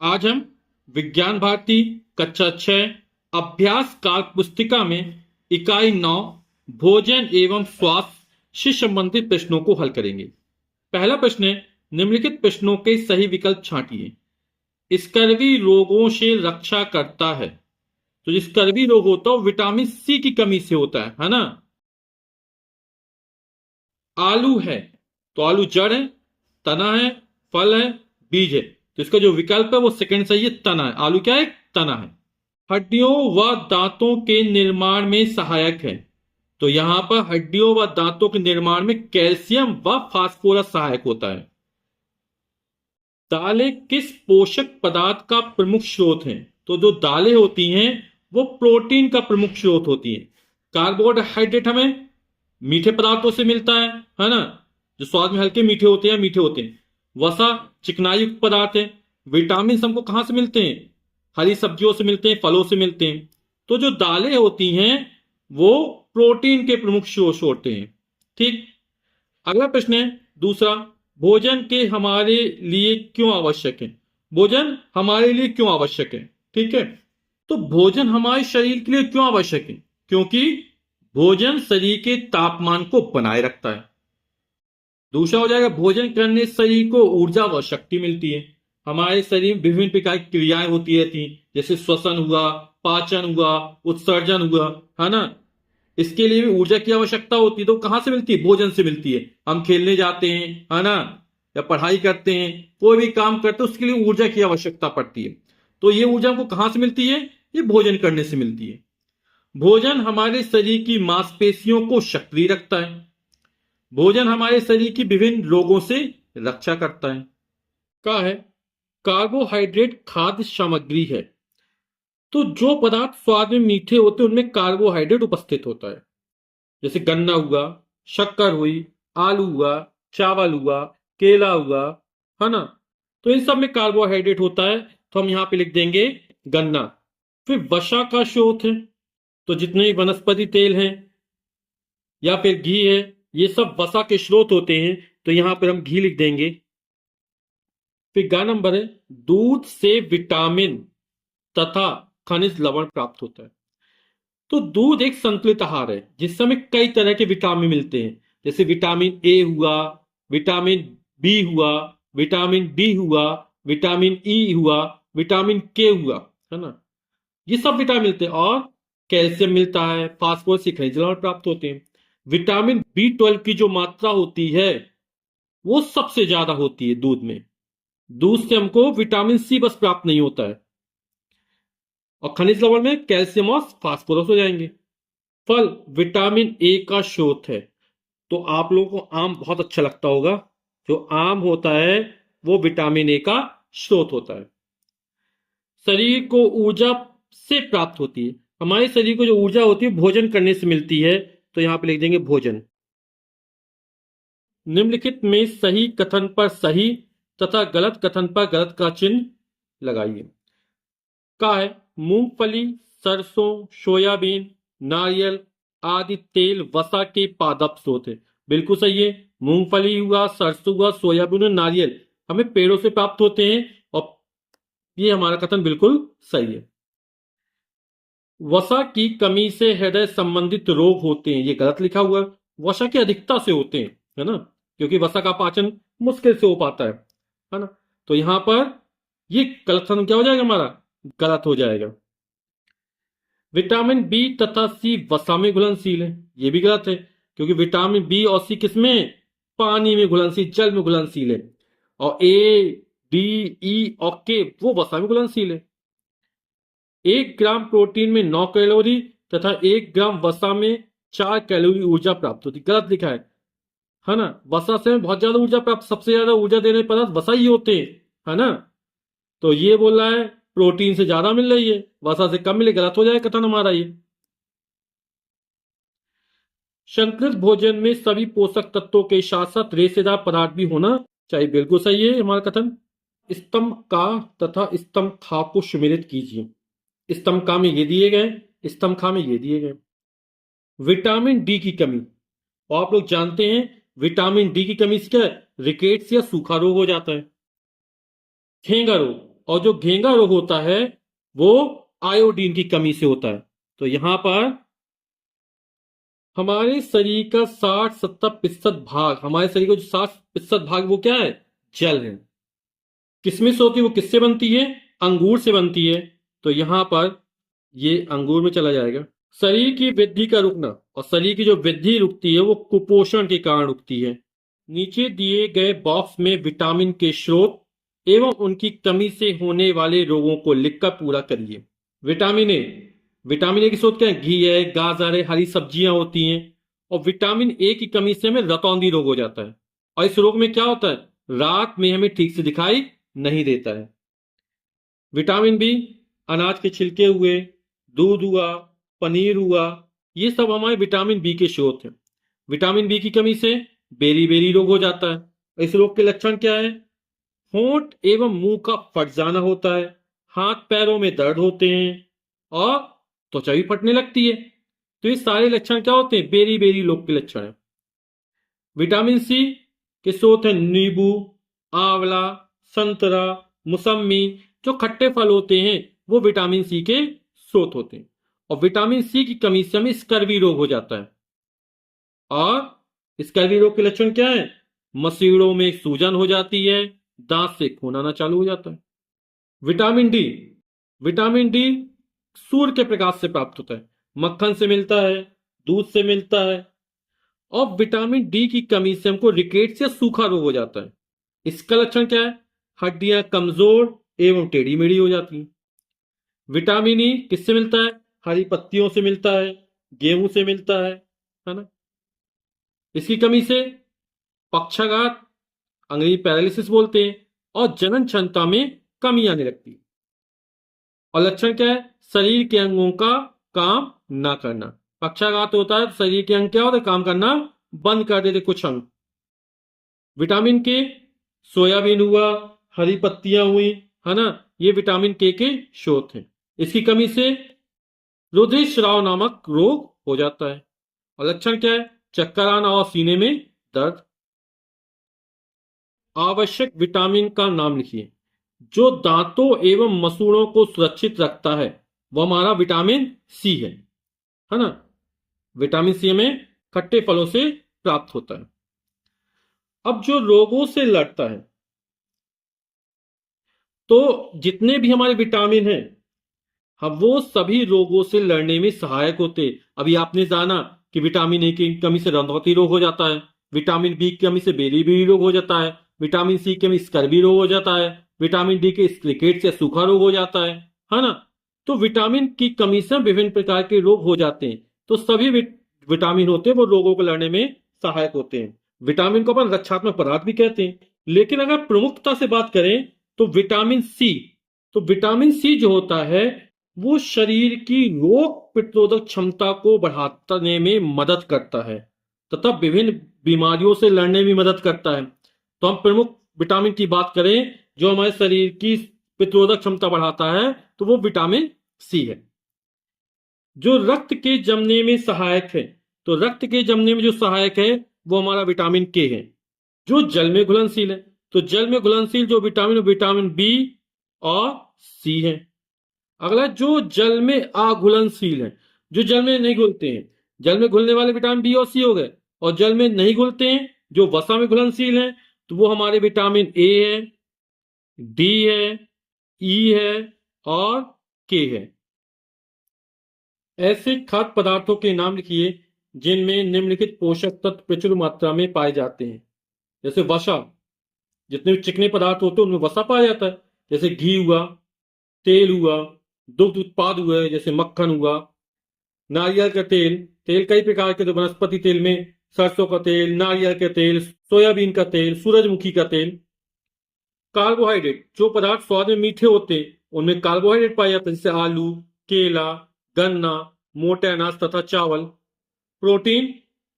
आज हम विज्ञान भारती कक्षा 6 अभ्यास काल पुस्तिका में इकाई 9 भोजन एवं स्वास्थ्य से संबंधित प्रश्नों को हल करेंगे। पहला प्रश्न है, निम्नलिखित प्रश्नों के सही विकल्प छांटिए। स्कर्वी रोगों से रक्षा करता है। तो जो स्कर्वी रोग होता है वो विटामिन सी की कमी से होता है ना। आलू है तो आलू जड़ है, तना है, फल है, बीज है। तो इसका जो विकल्प है वो सेकंड सही है, तना है। आलू क्या है? तना है। हड्डियों व दांतों के निर्माण में सहायक है। तो यहां पर हड्डियों व दांतों के निर्माण में कैल्शियम व फास्फोरस सहायक होता है। दालें किस पोषक पदार्थ का प्रमुख स्रोत हैं? तो जो दालें होती हैं वो प्रोटीन का प्रमुख स्रोत होती हैं। कार्बोहाइड्रेट हमें मीठे पदार्थों से मिलता है ना, जो स्वाद में हल्के मीठे होते हैं। वसा चिकनाई युक्त पदार्थ है। विटामिन हमको कहां से मिलते हैं? हरी सब्जियों से मिलते हैं, फलों से मिलते हैं। तो जो दालें होती हैं वो प्रोटीन के प्रमुख स्रोत होते हैं। ठीक। अगला प्रश्न है दूसरा, भोजन के हमारे लिए क्यों आवश्यक है? भोजन हमारे लिए क्यों आवश्यक है? ठीक है। तो भोजन हमारे शरीर के लिए क्यों आवश्यक है? क्योंकि भोजन शरीर के तापमान को बनाए रखता है। दूसरा हो जाएगा, भोजन करने से शरीर को ऊर्जा व शक्ति मिलती है। हमारे शरीर में विभिन्न प्रकार की क्रियाएं होती रहती हैं, जैसे श्वसन हुआ, पाचन हुआ, उत्सर्जन हुआ, है ना। इसके लिए भी ऊर्जा की आवश्यकता होती है। तो कहां से मिलती है? भोजन से मिलती है। हम खेलने जाते हैं, है ना, या पढ़ाई करते हैं, कोई भी काम करते हैं, उसके लिए ऊर्जा की आवश्यकता पड़ती है। तो ये ऊर्जा हमको कहां से मिलती है? ये भोजन करने से मिलती है। भोजन हमारे शरीर की मांसपेशियों को सक्रिय रखता है। भोजन हमारे शरीर की विभिन्न रोगों से रक्षा करता है। क्या है? कार्बोहाइड्रेट खाद्य सामग्री है। तो जो पदार्थ स्वाद में मीठे होते हैं उनमें कार्बोहाइड्रेट उपस्थित होता है। जैसे गन्ना हुआ, शक्कर हुई, आलू हुआ, चावल हुआ, केला हुआ, है ना। तो इन सब में कार्बोहाइड्रेट होता है। तो हम यहां पे लिख देंगे गन्ना। फिर वसा का स्रोत है। तो जितने भी वनस्पति तेल हैं या फिर घी है, ये सब वसा के स्रोत होते हैं। तो यहां पर हम घी लिख देंगे। फिर गा नंबर है, दूध से विटामिन तथा खनिज लवण प्राप्त होता है। तो दूध एक संतुलित आहार है जिससे हमें कई तरह के विटामिन मिलते हैं। जैसे विटामिन ए हुआ, विटामिन बी हुआ, विटामिन डी हुआ, विटामिन ई हुआ, विटामिन के हुआ, है ना। ये सब विटामिन मिलते हैं। और कैल्शियम मिलता है, फास्फोरस से खनिज लवण प्राप्त होते हैं। विटामिन B12 की जो मात्रा होती है वो सबसे ज्यादा होती है दूध में। दूध से हमको विटामिन सी बस प्राप्त नहीं होता है। और खनिज लवण में कैल्शियम और फास्फोरस हो जाएंगे। फल विटामिन ए का स्रोत है। तो आप लोगों को आम बहुत अच्छा लगता होगा। जो आम होता है वो विटामिन ए का स्रोत होता है। शरीर को ऊर्जा से प्राप्त होती है। हमारे शरीर को जो ऊर्जा होती है भोजन करने से मिलती है। तो यहां पे लिख देंगे भोजन। निम्नलिखित में सही कथन पर सही तथा गलत कथन पर गलत का चिन्ह लगाइए। का है? मूंगफली, सरसों, सोयाबीन, नारियल आदि तेल वसा के पादप स्रोत है। बिल्कुल सही है। मूंगफली हुआ, सरसों हुआ, सोयाबीन और नारियल हमें पेड़ों से प्राप्त होते हैं। और ये हमारा कथन बिल्कुल सही है। वसा की कमी से हृदय संबंधित रोग होते हैं, ये गलत लिखा हुआ है। वसा की अधिकता से होते हैं, है ना, क्योंकि वसा का पाचन मुश्किल से हो पाता है ना। तो यहां पर ये गलत कथन क्या हो जाएगा? हमारा गलत हो जाएगा। विटामिन बी तथा सी वसा में घुलनशील है, ये भी गलत है, क्योंकि विटामिन बी और सी किसमें? पानी में घुलनशील, जल में घुलनशील है। और ए, डी, ई और के वो वसा में घुलनशील है। 1 ग्राम प्रोटीन में 9 कैलोरी तथा 1 ग्राम वसा में 4 कैलोरी ऊर्जा प्राप्त होती। गलत लिखा है ना। वसा से बहुत ज्यादा ऊर्जा प्राप्त, सबसे ज्यादा ऊर्जा देने पदार्थ वसा ही होते हैं, है ना। तो ये बोल रहा है प्रोटीन से ज्यादा मिल रही है, वसा से कम मिले, गलत हो जाए कथन हमारा ये। संतुलित भोजन में सभी पोषक तत्वों के साथ साथ रेशेदार पदार्थ भी होना चाहिए। बिल्कुल सही है हमारा कथन। स्तंभ का तथा स्तंभ खा को सुमेलित कीजिए। स्तंभ का में ये दिए गए, स्तंभ खा में ये दिए गए। विटामिन डी की कमी, और आप लोग जानते हैं विटामिन डी की कमी से क्या है? रिकेट्स या सूखा रोग हो जाता है। ठेंगा रोग, और जो घेंगा रोग होता है वो आयोडीन की कमी से होता है। तो यहां पर हमारे शरीर का 60-70% भाग, हमारे शरीर का जो 60% भाग वो क्या है, जल है। किसमिस होती है वो किससे बनती है, अंगूर से बनती है। तो यहां पर ये अंगूर में चला जाएगा। शरीर की वृद्धि का रुकना, और शरीर की जो वृद्धि रुकती है वो कुपोषण के कारण रुकती है। नीचे दिए गए बॉक्स में विटामिन के स्रोत एवं उनकी कमी से होने वाले रोगों को लिखकर पूरा करिए। विटामिन ए, विटामिन ए की स्रोत क्या है, घी है, गाजर है, हरी सब्जियां होती हैं। और विटामिन ए की कमी से हमें रतौंधी रोग हो जाता है। और इस रोग में क्या होता है, रात में हमें ठीक से दिखाई नहीं देता है। विटामिन बी, अनाज के छिलके हुए, दूध हुआ, पनीर हुआ, ये सब हमारे विटामिन बी के स्रोत हैं। विटामिन बी की कमी से बेरी बेरी रोग हो जाता है। इस रोग के लक्षण क्या है, होंठ एवं मुंह का फट जाना होता है, हाथ पैरों में दर्द होते हैं और त्वचा भी फटने लगती है। तो ये सारे लक्षण क्या होते हैं, बेरी बेरी रोग के लक्षण है। विटामिन सी के स्रोत हैं नींबू, आंवला, संतरा, मौसम्मी, जो खट्टे फल होते हैं वो विटामिन सी के स्रोत होते हैं। और विटामिन सी की कमी से हमें स्कर्वी रोग हो जाता है। और स्कर्वी रोग के लक्षण क्या है, मसूड़ों में सूजन हो जाती है, दांत से खून आना चालू हो जाता है। विटामिन डी, विटामिन डी सूर्य के प्रकाश से प्राप्त होता है, मक्खन से मिलता है, दूध से मिलता है। और विटामिन डी की कमी से हमको रिकेट्स या सूखा रोग हो जाता है। इसका लक्षण क्या है, हड्डियां कमजोर एवं टेढ़ी मेढ़ी हो जाती हैं। विटामिन ई किससे मिलता है, हरी पत्तियों से मिलता है, गेहूं से मिलता है ना। इसकी कमी से पक्षाघात, अंग्रेजी पैरालिसिस बोलते हैं, और जनन क्षमता में कमी आने लगती है। और लक्षण क्या है, शरीर के अंगों का काम ना करना। पक्षाघात होता है तो शरीर के अंग क्या होते हैं, काम करना बंद कर देते कुछ अंग। विटामिन के, सोयाबीन हुआ, हरी पत्तियां हुई, है ना, ये विटामिन के स्रोत हैं। इसकी कमी से रुधिरस्राव नामक रोग हो जाता है। और लक्षण क्या है, चक्कर आना और सीने में दर्द। आवश्यक विटामिन का नाम लिखिए। जो दांतों एवं मसूड़ों को सुरक्षित रखता है वह हमारा विटामिन सी है ना। विटामिन सी हमें खट्टे फलों से प्राप्त होता है। अब जो रोगों से लड़ता है, तो जितने भी हमारे विटामिन हैं, हम वो सभी रोगों से लड़ने में सहायक होते। अभी आपने जाना कि विटामिन ए की कमी से रंधौती रोग हो जाता है, विटामिन बी की कमी से बेरी बेरी रोग हो जाता है, विटामिन सी की कमी स्कर्वी रोग हो जाता है, विटामिन डी के रिकेट्स या सूखा रोग हो जाता है ना। तो विटामिन की कमी से विभिन्न प्रकार के रोग हो जाते हैं। तो सभी विटामिन होते हैं वो रोगों को लड़ने में सहायक होते हैं। विटामिन को अपन रक्षात्मक पदार्थ भी कहते हैं। लेकिन अगर प्रमुखता से बात करें तो विटामिन सी, तो विटामिन सी जो होता है वो शरीर की रोग प्रतिरोधक क्षमता को बढ़ाने में मदद करता है तथा विभिन्न बीमारियों से लड़ने में मदद करता है। तो हम प्रमुख विटामिन की बात करें जो हमारे शरीर की प्रतिरोधक क्षमता बढ़ाता है तो वो विटामिन सी है। जो रक्त के जमने में सहायक है, तो रक्त के जमने में जो सहायक है वो हमारा विटामिन के है। जो जल में घुलनशील है, तो जल में घुलनशील जो विटामिन, विटामिन बी और सी है। अगला जो जल में अघुलनशील है, जो जल में नहीं घुलते हैं, जल में घुलने वाले विटामिन बी और सी हो गए। और जल में नहीं घुलते हैं, जो वसा में घुलनशील है, तो वो हमारे विटामिन ए है, डी है, ई है और के है। ऐसे खाद्य पदार्थों के नाम लिखिए जिनमें निम्नलिखित पोषक तत्व प्रचुर मात्रा में पाए जाते हैं। जैसे वसा, जितने भी चिकने पदार्थ होते हैं उनमें वसा पाया जाता है। जैसे घी हुआ, तेल हुआ, दुग्ध उत्पाद हुए जैसे मक्खन हुआ, नारियल का तेल, तेल कई प्रकार के, तो वनस्पति तेल में सरसों का तेल, नारियल का तेल, सोयाबीन का तेल, सूरजमुखी का तेल। कार्बोहाइड्रेट, जो पदार्थ स्वाद में मीठे होते हैं उनमें कार्बोहाइड्रेट पाया जाता है, जैसे आलू, केला, गन्ना, मोटे अनाज तथा चावल। प्रोटीन,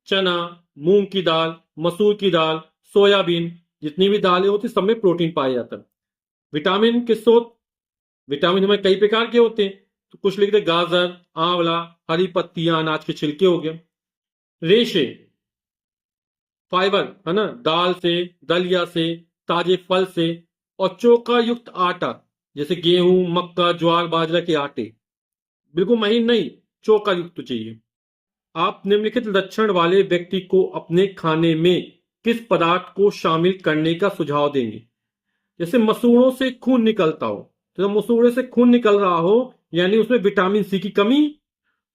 चना, मूंग की दाल, मसूर की दाल, सोयाबीन, जितनी भी दालें होती सब में प्रोटीन पाया जाता है। विटामिन के स्रोत, विटामिन हमें कई प्रकार के होते हैं, तो कुछ लिखते गाजर, आंवला, हरी पत्तियां, अनाज के छिलके हो गए। रेशे, फाइबर है ना, दाल से, दलिया से, ताजे फल से, और चोखा युक्त आटा जैसे गेहूं, मक्का, ज्वार, बाजरा के आटे। बिल्कुल महीन नहीं, चोखा युक्त चाहिए। आप निम्नलिखित लक्षण वाले व्यक्ति को अपने खाने में किस पदार्थ को शामिल करने का सुझाव देंगे? जैसे मसूड़ों से खून निकलता हो, तो जब मसूड़े से खून निकल रहा हो यानी उसमें विटामिन सी की कमी,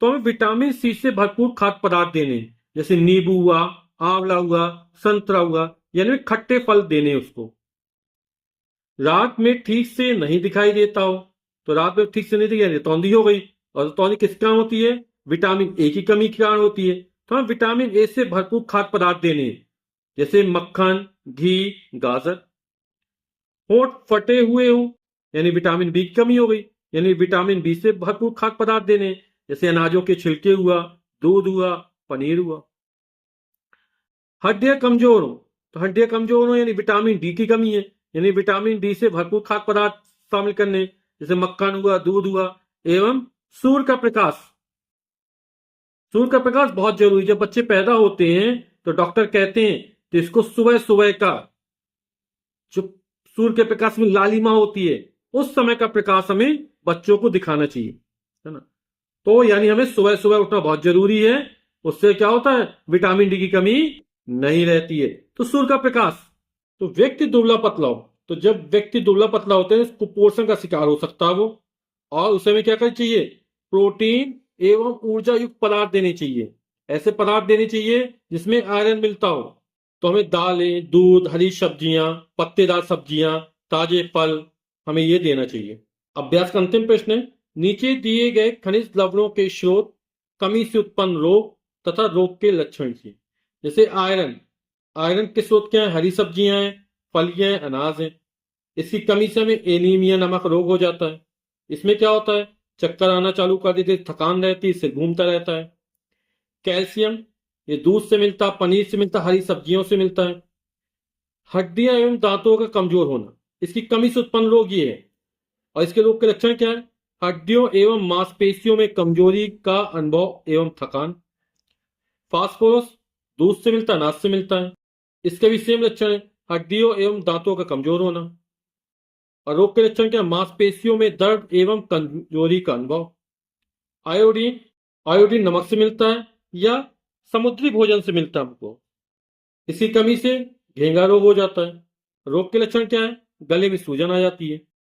तो हमें विटामिन सी से भरपूर खाद्य पदार्थ देने, जैसे नींबू हुआ, आंवला हुआ, संतरा हुआ, यानी खट्टे फल देने उसको। रात में ठीक से नहीं दिखाई देता हो, तो रात में ठीक से नहीं दिखाई देता, तौंधी हो गई। और तौंधी किस कारण होती है? विटामिन ए की कमी के कारण होती है। तो हमें विटामिन ए से भरपूर खाद्य पदार्थ देने, जैसे मक्खन, घी, गाजर। होंठ फटे हुए हो यानी विटामिन बी की कमी हो गई, यानी विटामिन बी से भरपूर खाद्य पदार्थ देने, जैसे अनाजों के छिलके हुआ, दूध हुआ, पनीर हुआ। हड्डियां कमजोर हो, तो हड्डियां कमजोर हो यानी विटामिन डी की कमी है, यानी विटामिन डी से भरपूर खाद्य पदार्थ शामिल करने, जैसे मक्खन हुआ, दूध हुआ। एवं सूर्य का प्रकाश, सूर्य का प्रकाश बहुत जरूरी। जब बच्चे पैदा होते हैं तो डॉक्टर कहते हैं तो इसको सुबह सुबह का जो सूर्य के प्रकाश में लालिमा होती है, उस समय का प्रकाश हमें बच्चों को दिखाना चाहिए, है ना। तो यानी हमें सुबह सुबह उठना बहुत जरूरी है। उससे क्या होता है? विटामिन डी की कमी नहीं रहती है। तो सूर्य का प्रकाश। तो व्यक्ति दुबला पतला हो, तो जब व्यक्ति दुबला पतला होते हैं कुपोषण का शिकार हो सकता है वो, और उसे हमें क्या करना चाहिए? प्रोटीन एवं ऊर्जा युक्त पदार्थ देने चाहिए। ऐसे पदार्थ देने चाहिए जिसमें आयरन मिलता हो। तो हमें दालें, दूध, हरी सब्जियां, पत्तेदार सब्जियां, ताजे फल, हमें ये देना चाहिए। अभ्यास का अंतिम प्रश्न है, नीचे दिए गए खनिज लवणों के स्रोत, कमी से उत्पन्न रोग तथा रोग के लक्षण की। जैसे आयरन, आयरन के स्रोत क्या है? हरी सब्जियां हैं, फलियां हैं, अनाज हैं। इसकी कमी से हमें एनीमिया नामक रोग हो जाता है। इसमें क्या होता है? चक्कर आना चालू कर देते, थकान रहती है, सिर घूमता रहता है। कैल्शियम, ये दूध से मिलता, पनीर से मिलता, हरी सब्जियों से मिलता है। हड्डियां एवं दांतों का कमजोर होना, इसकी कमी से उत्पन्न रोग ये है। और इसके रोग के लक्षण क्या है? हड्डियों एवं मांसपेशियों में कमजोरी का अनुभव एवं थकान। फास्फोरस, दूध से मिलता, अनाज से मिलता है। इसके भी सेम लक्षण है, हड्डियों एवं दांतों का कमजोर होना। और रोग के लक्षण क्या है? मांसपेशियों में दर्द एवं कमजोरी का अनुभव। आयोडीन, आयोडीन नमक से मिलता है या समुद्री भोजन से मिलता है हमको। इसकी कमी से घेंगा रोग हो जाता है। रोग के लक्षण क्या है? गले में सूजन आ जाती है।